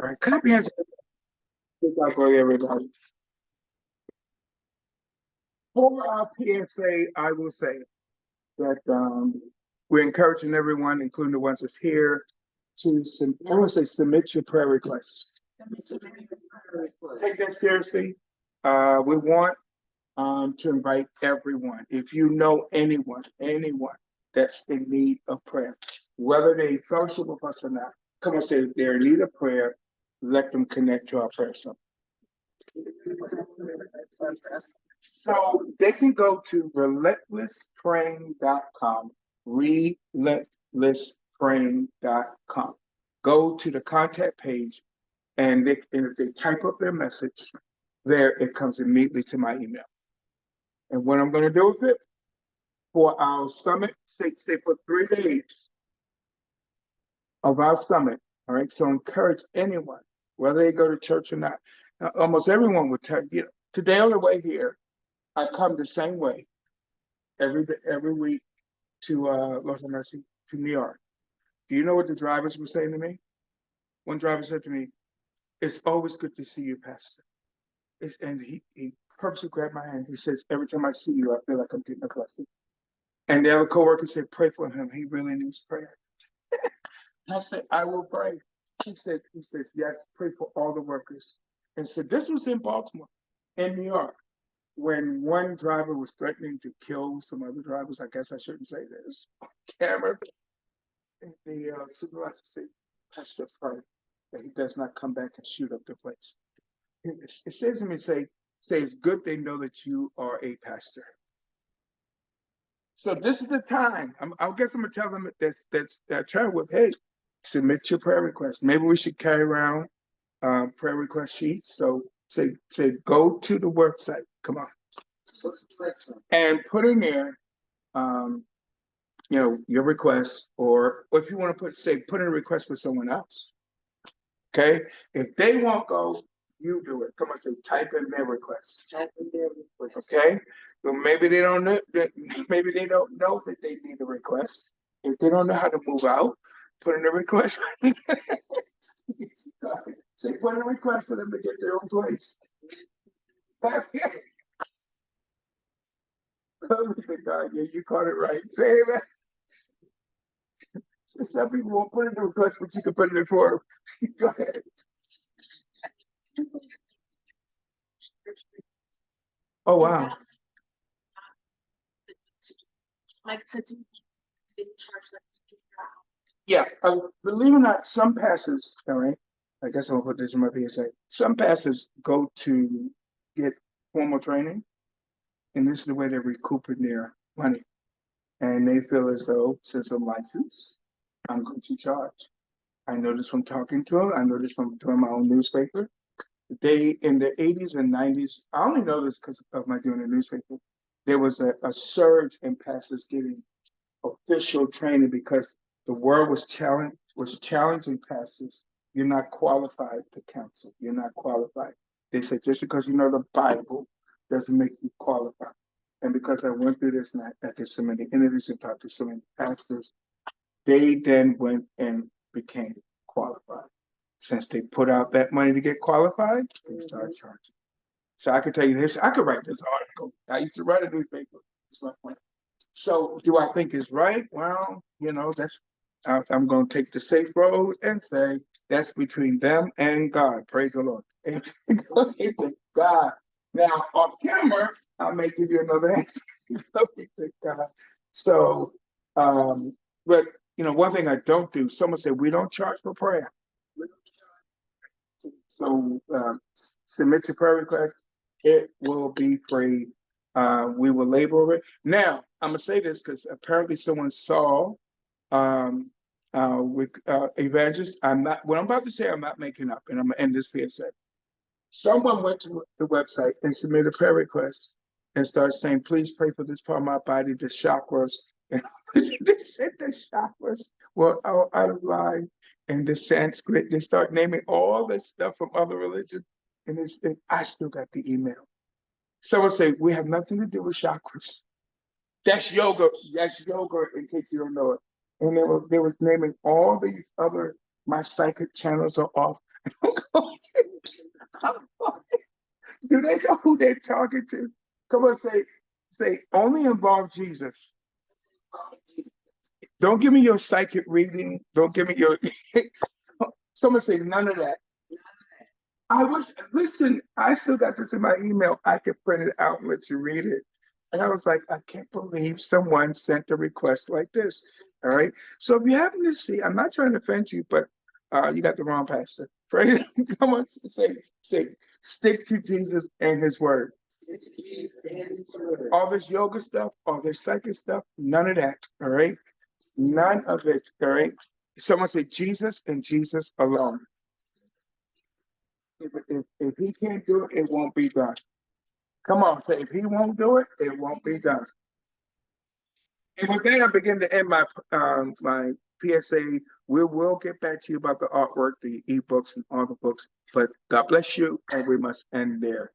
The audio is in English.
All right, comprehensive. Everybody. For our PSA, I will say that we're encouraging everyone, including the ones that's here, to I want to say submit your prayer requests. Take that seriously. We want to invite everyone. If you know anyone that's in need of prayer, whether they fellowship with us or not, come and say if they're in need of prayer, let them connect to our prayer center. So they can go to relentlesspraying.com, relentlesspraying.com. Go to the contact page, and if they type up their message, there it comes immediately to my email. And what I'm going to do with it for our summit, say for 3 days of our summit. All right. So encourage anyone, whether they go to church or not. Now, almost everyone would tell you, today on the way here, I come the same way every week to Lord have mercy, to New York. Do you know what the drivers were saying to me? One driver said to me, "It's always good to see you, Pastor." And he purposely grabbed my hand. He says, "Every time I see you, I feel like I'm getting a blessing." And the other coworker said, "Pray for him. He really needs prayer." I said, "I will pray." He says, "Yes, pray for all the workers." And so this was in Baltimore, in New York, when one driver was threatening to kill some other drivers. I guess I shouldn't say this on camera. The supervisor said, "Pastor, pray that he does not come back and shoot up the place." It says to me, say it's good they know that you are a pastor. So this is the time. I guess I'm gonna tell them that's trying with, hey, submit your prayer request. Maybe we should carry around prayer request sheets. So say go to the website. Come on, and put in there, your request, or if you want to put in a request for someone else. Okay, if they won't go, you do it. Come on, say type in their request. Okay, so maybe they don't know that. Maybe they don't know that they need a request. If they don't know how to move out, put in a request. Say put in a request for them to get their own place. God, yeah, you caught it right. Say that. Some people won't put in a request, but you can put it in for them. Go ahead. Oh wow. Like to do charge like yeah, believe it or not, some pastors, all right, I guess I'll put this in my PSA. Some pastors go to get formal training, and this is the way they're recouping their money. And they feel as though, since I'm licensed, I'm going to charge. I know this from talking to them. I know this from doing my own newspaper. They, in the 80s and 90s, I only know this because of my doing the newspaper, there was a surge in pastors getting official training because the world was challenging pastors. You're not qualified to counsel. You're not qualified. They said just because you know the Bible doesn't make you qualified. And because I went through this and I did so many interviews and talked to so many pastors, they then went and became qualified. Since they put out that money to get qualified, they started charging. So I could tell you this, I could write this article. I used to write a newspaper. It's my point. So do I think it's right? Well, I'm going to take the safe road and say that's between them and God. Praise the Lord. Glory to God. Now, off camera, I may give you another answer. Glory to God. So, but one thing I don't do, someone said we don't charge for prayer. So submit your prayer request. It will be free. We will label it. Now, I'm going to say this because apparently someone saw with Evangelist. What I'm about to say, I'm not making up, and I'm going to end this PSA. Someone went to the website and submitted a prayer request and started saying, please pray for this part of my body, the chakras. And they said the chakras were out of line. And the Sanskrit, they start naming all this stuff from other religions. And I still got the email. Someone say, we have nothing to do with chakras. That's yoga. That's yoga, in case you don't know it. And they was naming all these other, my psychic channels are off. Do they know who they're talking to? Come on, say only involve Jesus. Don't give me your psychic reading. Don't give me your. Someone say none of that. I wish. Listen, I still got this in my email. I could print it out and let you read it. And I was like, I can't believe someone sent a request like this. All right. So if you happen to see, I'm not trying to offend you, but you got the wrong pastor. Right? Come on, say, stick to Jesus and His Word. All this yoga stuff, all this psychic stuff, none of that. All right. None of it. All right. Someone say Jesus and Jesus alone. If He can't do it, it won't be done. Come on, say if He won't do it, it won't be done. And with that, I begin to end my PSA. We will get back to you about the artwork, the ebooks, and all the books. But God bless you, and we must end there.